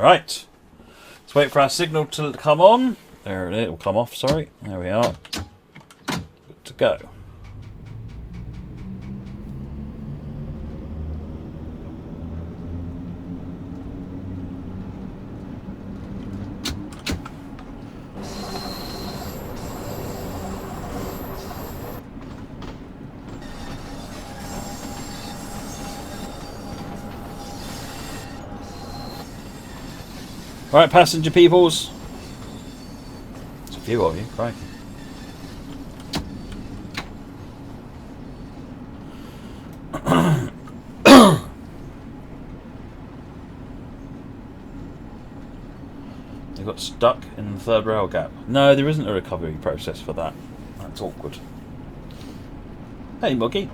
Alright. Let's wait for our signal to come on. There it is. It'll come off, sorry. There we are. Good to go. Right, passenger peoples. There's a few of you, crikey. They got stuck in the third rail gap. No, there isn't a recovery process for that. That's awkward. Hey, Muggy.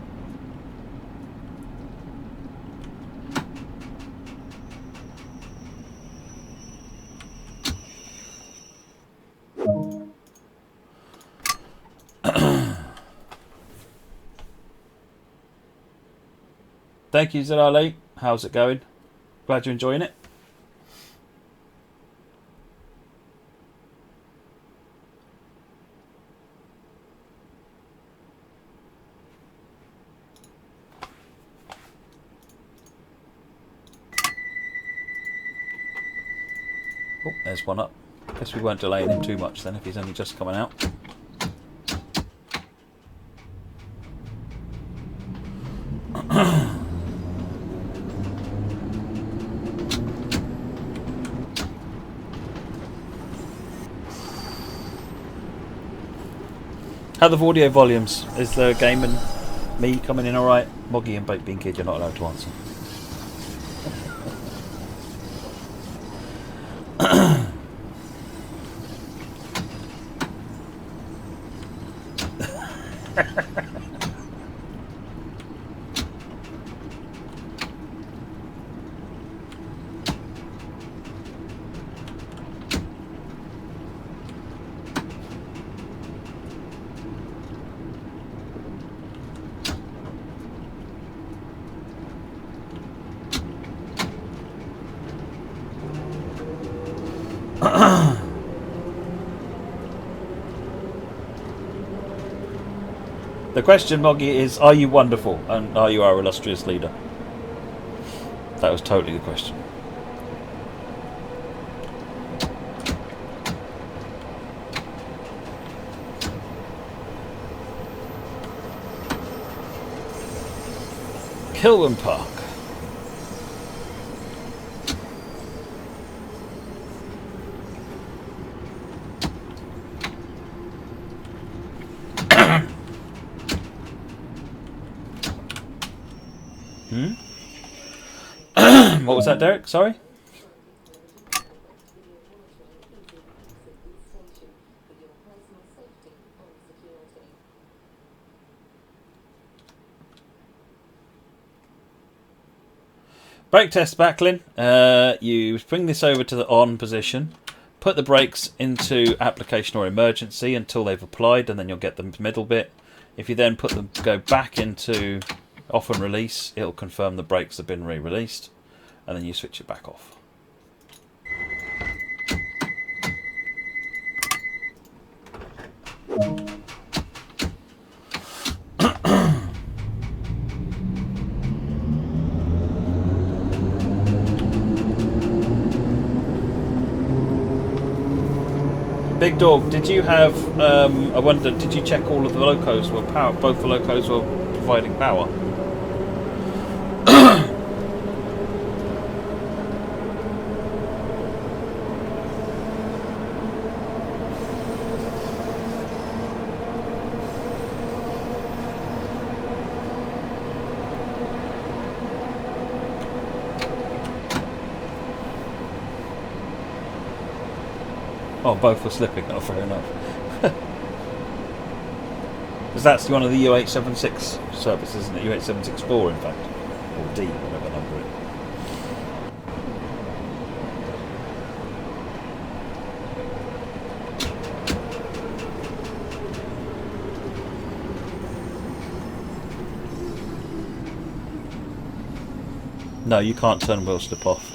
Thank you, Zalali. How's it going? Glad you're enjoying it. Oh, there's one up. Guess we weren't delaying him too much then if he's only just coming out. How the audio volumes? Is the game and me coming in alright? Moggy and Baked Bean Kid, you're not allowed to answer. The question, Moggy, is: are you wonderful, and are you our illustrious leader? That was totally the question. Kilburn Park. What was that, Derek? Sorry? Brake test, Backlin. You bring this over to the on position, put the brakes into application or emergency until they've applied, and then you'll get the middle bit. If you then go back into off and release, it'll confirm the brakes have been re-released, and then you switch it back off. Big Dog, did you have, I wonder, did you check all of the locos were power, both the locos were providing power? Oh, both were slipping. Oh, fair enough. Because that's one of the U876 services, isn't it? U8764, in fact. Or D, whatever number it. No, you can't turn wheel slip off.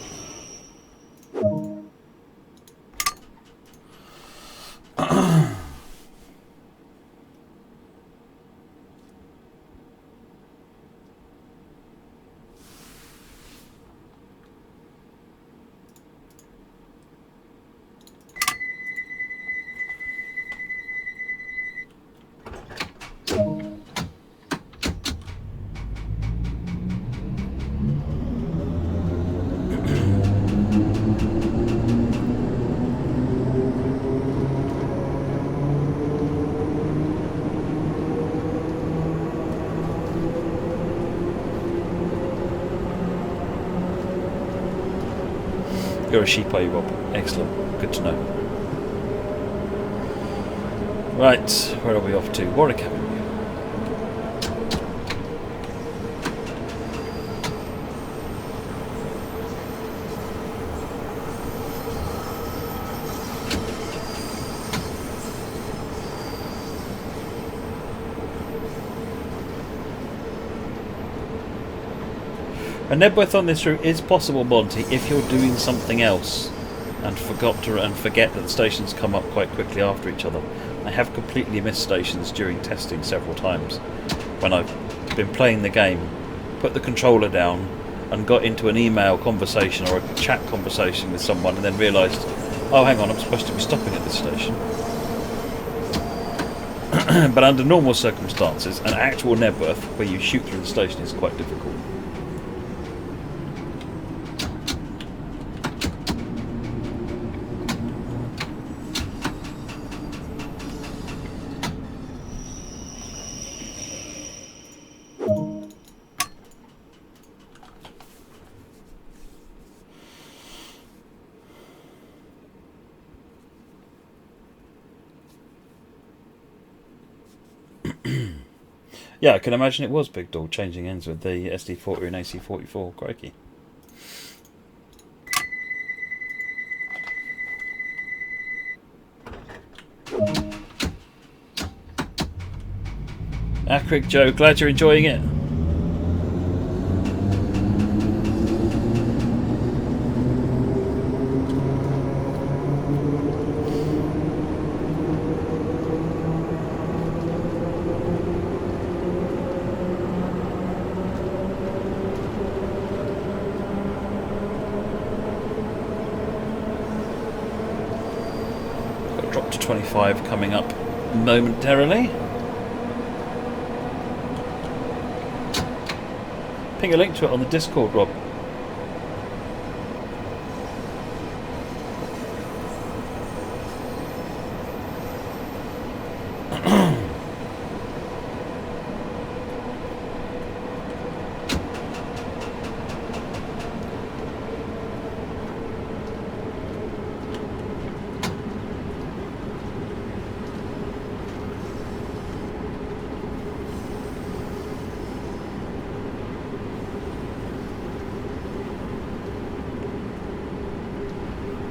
You're a sheep, are you, Rob? Excellent. Good to know. Right, where are we off to? Warwick Avenue. A Nebworth on this route is possible, Monty, if you're doing something else and forget that the stations come up quite quickly after each other. I have completely missed stations during testing several times when I've been playing the game, put the controller down and got into an email conversation or a chat conversation with someone and then realised, oh hang on, I'm supposed to be stopping at this station. But under normal circumstances, an actual Nebworth where you shoot through the station is quite difficult. Yeah, I can imagine it was Big Dog changing ends with the SD40 and AC44. Crikey. Acric Joe, glad you're enjoying it. Drop to 25 coming up momentarily. Ping a link to it on the Discord, Rob.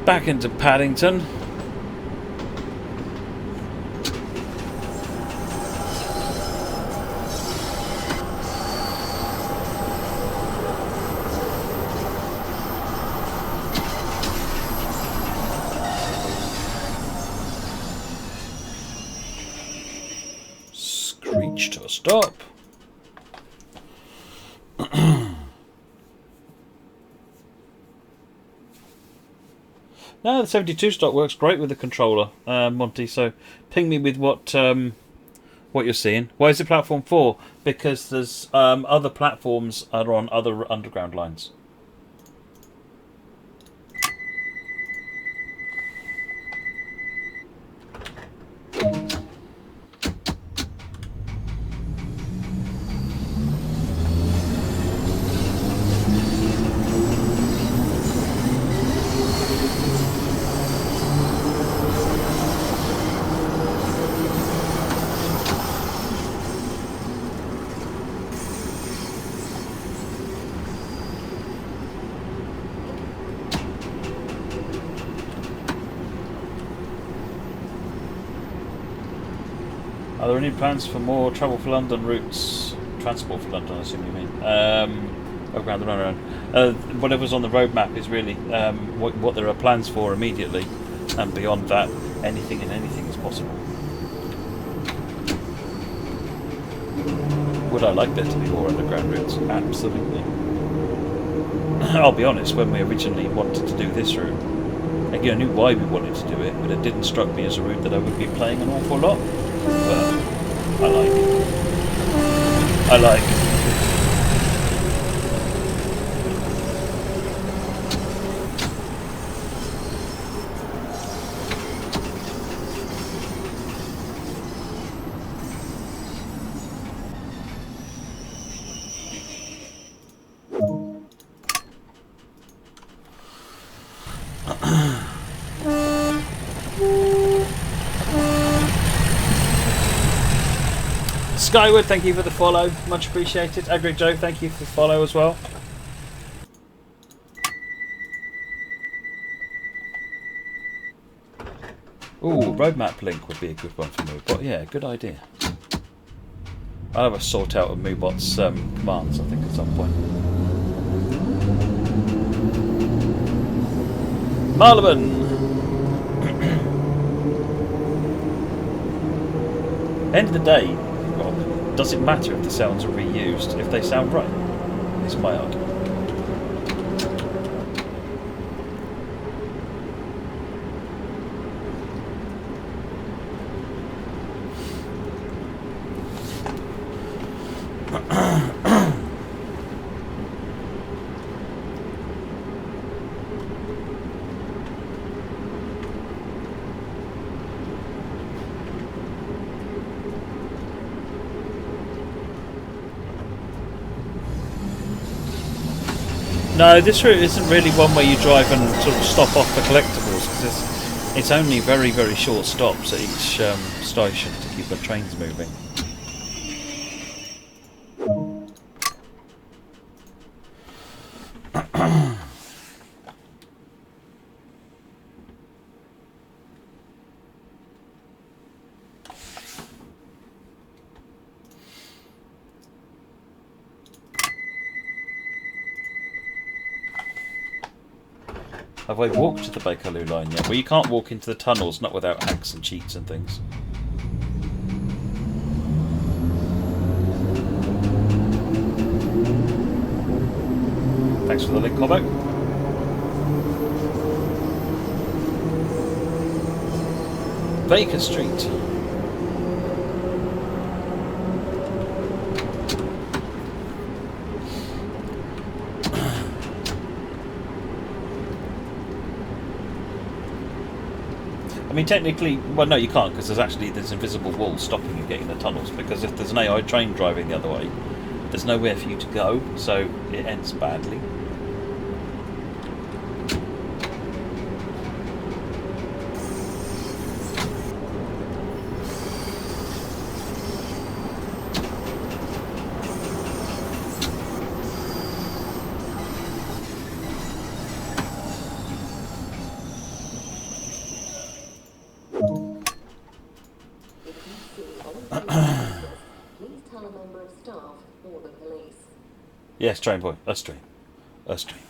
Back into Paddington. Screech to a stop. No, the 72 stock works great with the controller, Monty. So ping me with what you're seeing. Why is it platform 4? Because there's other platforms are on other underground lines. Are there any plans for more travel for London routes? Transport for London, I assume you mean. Around the runaround. Whatever's on the roadmap is really what there are plans for immediately, and beyond that, anything and anything is possible. Would I like there to be more underground routes? Absolutely. I'll be honest, when we originally wanted to do this route, again, I knew why we wanted to do it, but it didn't strike me as a route that I would be playing an awful lot. Well, I like. Skyward, thank you for the follow, much appreciated. Agri Joe, thank you for the follow as well. Ooh, roadmap link would be a good one for Moobot. Yeah, good idea. I'll have a sort out of Moobot's commands, I think, at some point. Marleman! End of the day, Rob, does it matter if the sounds are reused if they sound right? Is my argument. No, this route isn't really one where you drive and sort of stop off for collectibles, because it's only very, very short stops at each station to keep the trains moving. Have I walked to the Bakerloo line yet? Well, you can't walk into the tunnels, not without hacks and cheats and things. Thanks for the link, Cobbo. Baker Street. I mean, technically, well, no, you can't, because there's invisible walls stopping you getting the tunnels, because if there's an AI train driving the other way, there's nowhere for you to go, so it ends badly. Yes, train boy. Us train. Us train.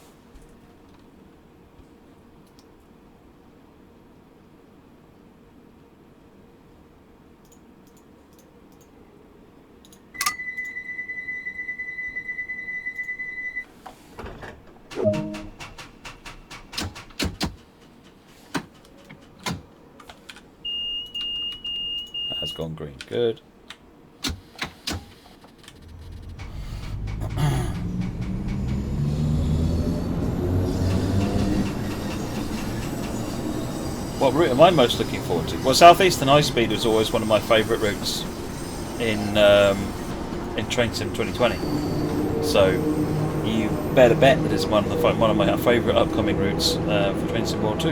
That has gone green. Good. What route am I most looking forward to? Well, Southeastern High Speed is always one of my favourite routes in Train Sim 2020. So you better bet that it's one of my favourite upcoming routes for Train Sim World 2.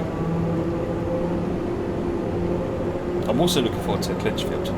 I'm also looking forward to Clinchfield.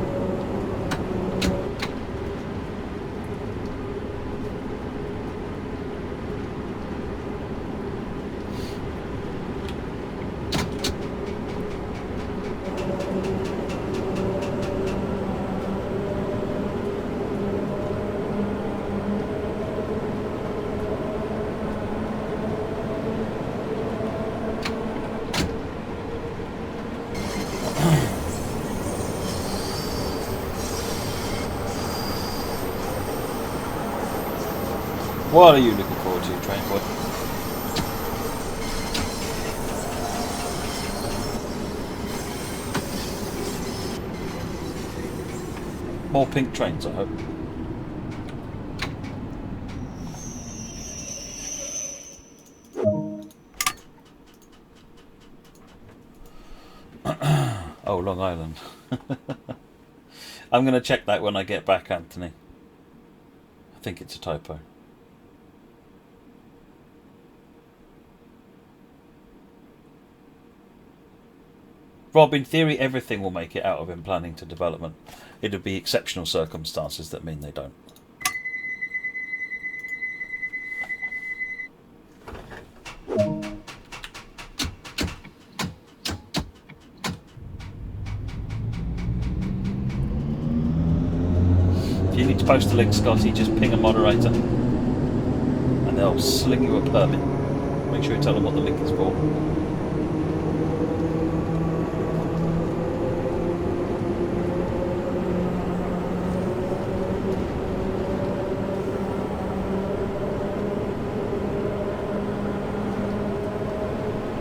What are you looking forward to, train boy? More pink trains, I hope. Oh, Long Island. I'm going to check that when I get back, Anthony. I think it's a typo. Rob, in theory, everything will make it out of in planning to development. It'll be exceptional circumstances that mean they don't. If you need to post a link, Scotty, just ping a moderator and they'll sling you a permit. Make sure you tell them what the link is for.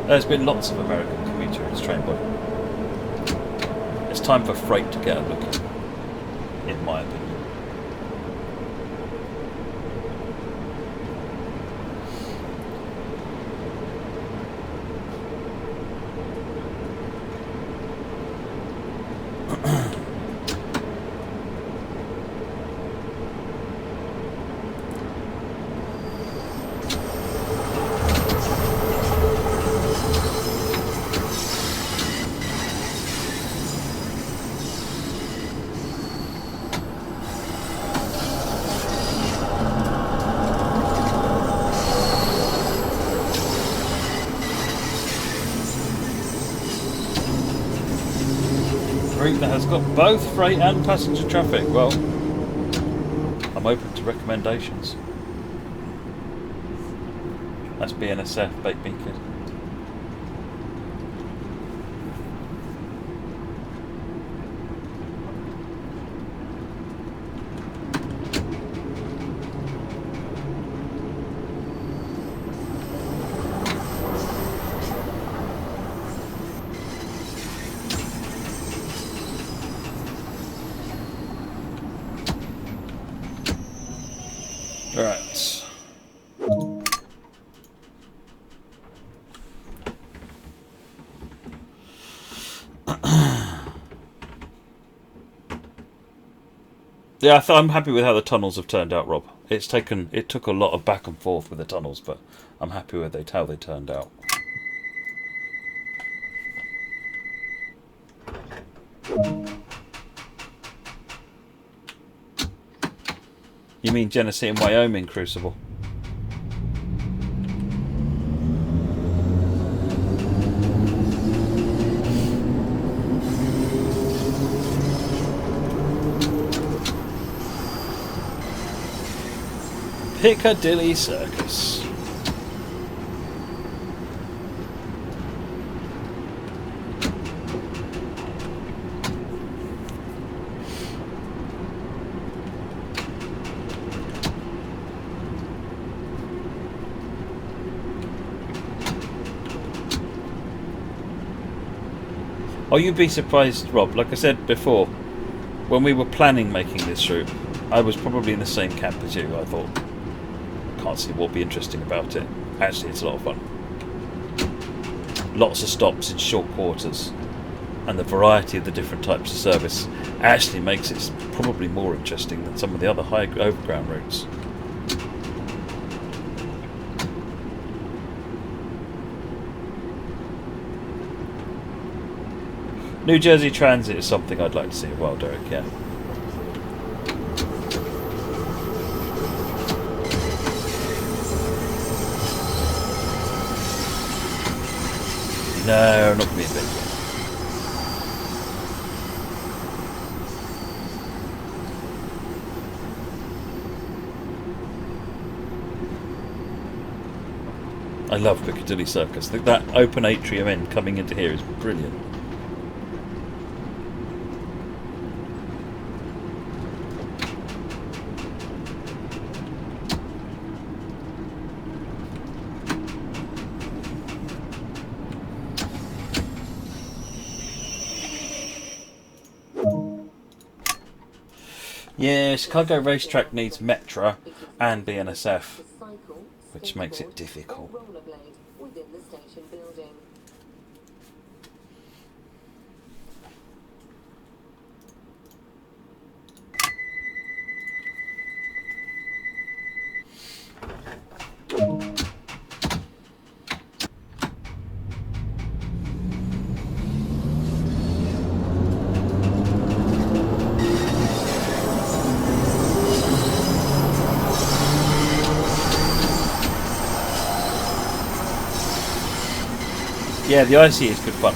There's been lots of American commuter in train boy. It's time for freight to get a look in my opinion. That has got both freight and passenger traffic. Well, I'm open to recommendations. That's BNSF, Baked Beacon. Right. Yeah, I'm happy with how the tunnels have turned out, Rob. It took a lot of back and forth with the tunnels, but I'm happy with how they turned out. You mean Genesee and Wyoming Crucible? Piccadilly Circus. Oh, you'd be surprised, Rob. Like I said before, when we were planning making this route, I was probably in the same camp as you. I thought, can't see what would be interesting about it. Actually, it's a lot of fun. Lots of stops in short quarters, and the variety of the different types of service actually makes it probably more interesting than some of the other high overground routes. New Jersey Transit is something I'd like to see as well, Derek, yeah. No, not going to be a bit. I love Piccadilly Circus. That open atrium end coming into here is brilliant. Yeah, Chicago Racetrack needs Metra and BNSF, which makes it difficult. Yeah, the IC is good fun.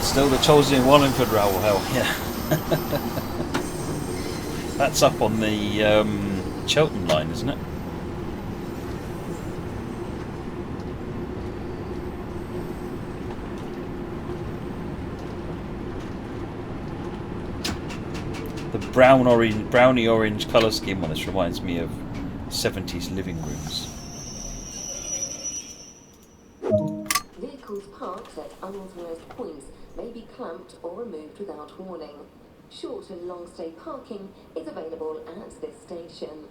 Still the Cholsey and Wallingford rail, hell, yeah. That's up on the Cheltenham line, isn't it? The browny orange colour scheme on this reminds me of 70s living rooms. Vehicles parked at unauthorised points may be clamped or removed without warning. Short and long stay parking is available at this station.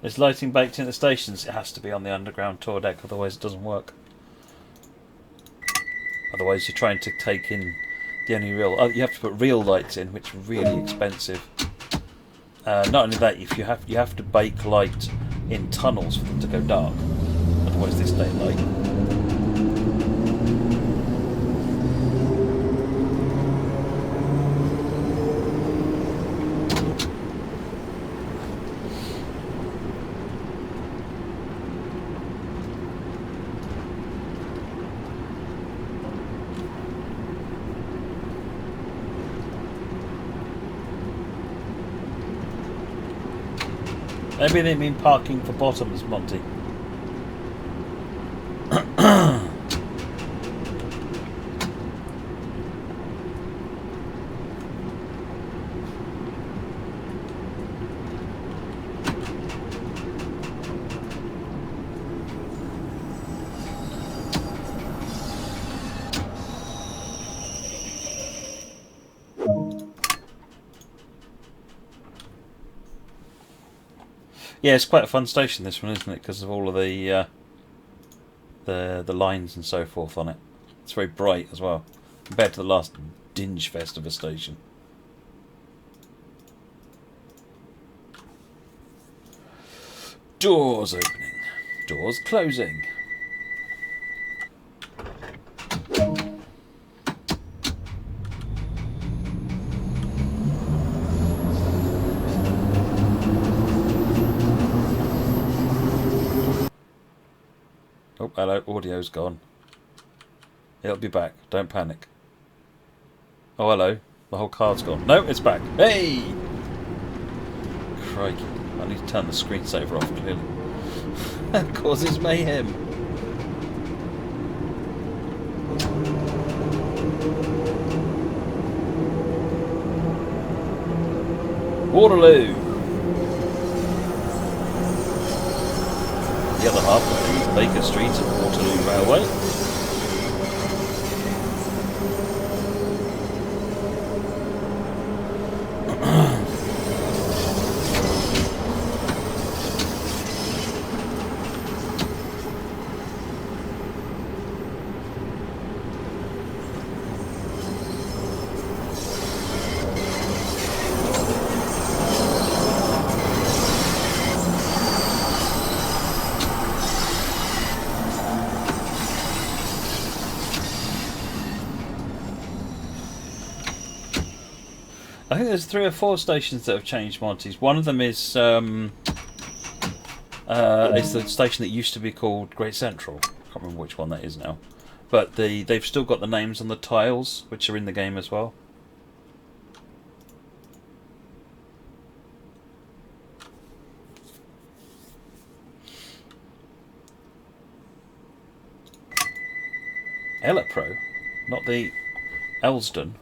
There's lighting baked in the stations. It has to be on the underground tour deck, otherwise it doesn't work. Otherwise you're trying to take in the only real... Oh, you have to put real lights in, which are really expensive. Not only that, if you have to bake light in tunnels for them to go dark. Otherwise they stay light. Maybe they mean parking for bottoms, Monty. Yeah, it's quite a fun station, this one, isn't it? Because of all of the lines and so forth on it. It's very bright as well, compared to the last dinge fest of a station. Doors opening, doors closing. Oh, hello, audio's gone. It'll be back, don't panic. Oh, hello, the whole card's gone. No, it's back. Hey! Crikey, I need to turn the screensaver off, clearly. That causes mayhem. Waterloo! The other half of the Baker Street and Waterloo Railway. I think there's 3 or 4 stations that have changed, Monty's. One of them is the station that used to be called Great Central. I can't remember which one that is now. But they've still got the names on the tiles, which are in the game as well. Elepro, not the Elsdon.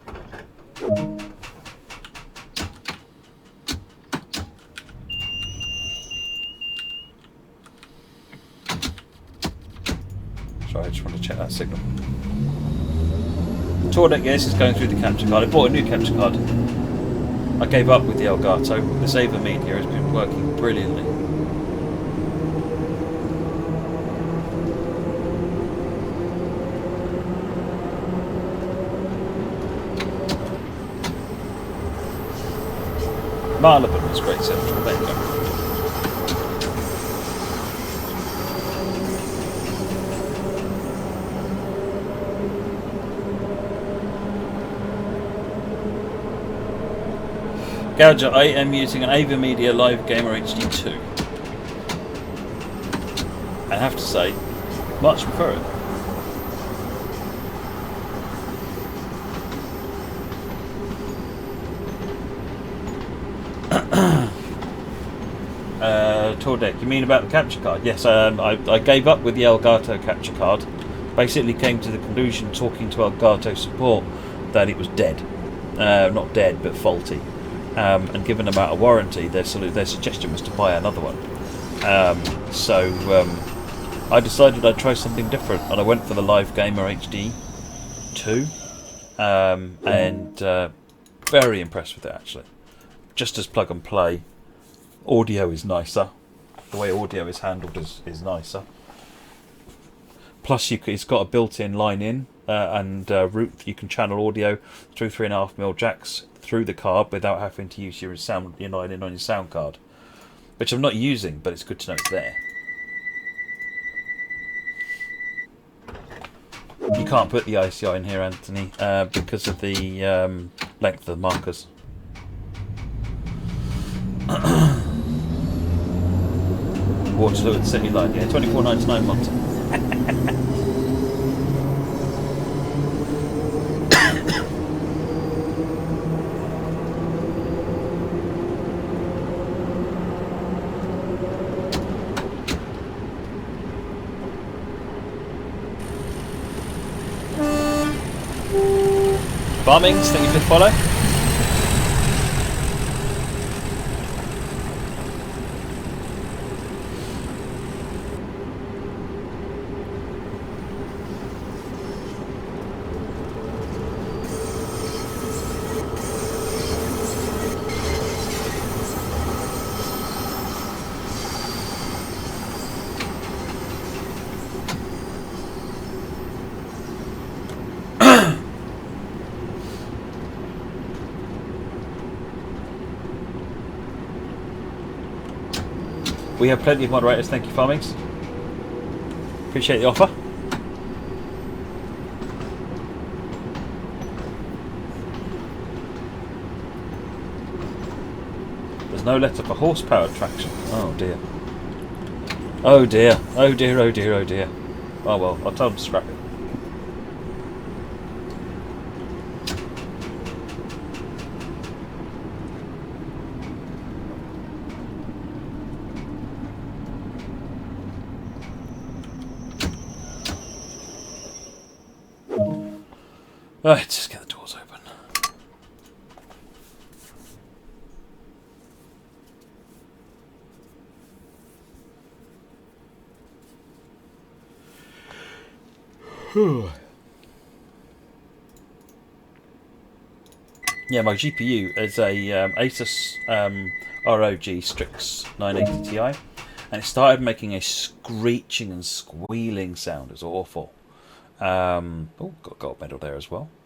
Sorry, I just want to check that signal. Tour deck, yes, is going through the capture card. I bought a new capture card. I gave up with the Elgato. This Ava Media has been working brilliantly. Marylebone was Great Central. There you go. Gouger, I am using an AVerMedia Live Gamer HD2. I have to say, much prefer it. Tour deck, you mean about the capture card? Yes, I gave up with the Elgato capture card. Basically came to the conclusion, talking to Elgato support, that it was dead. Not dead, but faulty. And given them out of warranty, their suggestion was to buy another one. So I decided I'd try something different, and I went for the Live Gamer HD 2, and very impressed with it actually. Just as plug and play, audio is nicer. The way audio is handled is nicer. Plus, it's got a built-in line-in and route. You can channel audio through 3.5mm jacks through the card without having to use your line-in on your sound card, which I'm not using, but it's good to know it's there. You can't put the ICI in here, Anthony, because of the length of the markers. Waterloo at City Line, yeah, $24.99 month. Farmings, thank you for the follow. We have plenty of moderators, thank you, Farmings. Appreciate the offer. There's no letter for horsepower traction. Oh dear. Oh dear. Oh dear, oh dear, oh dear. Oh well, I'll tell them to scrap it. Right, just get the doors open. Yeah, my GPU is a Asus ROG Strix 980 Ti, and it started making a screeching and squealing sound. It's awful. Oh, got a gold medal there as well.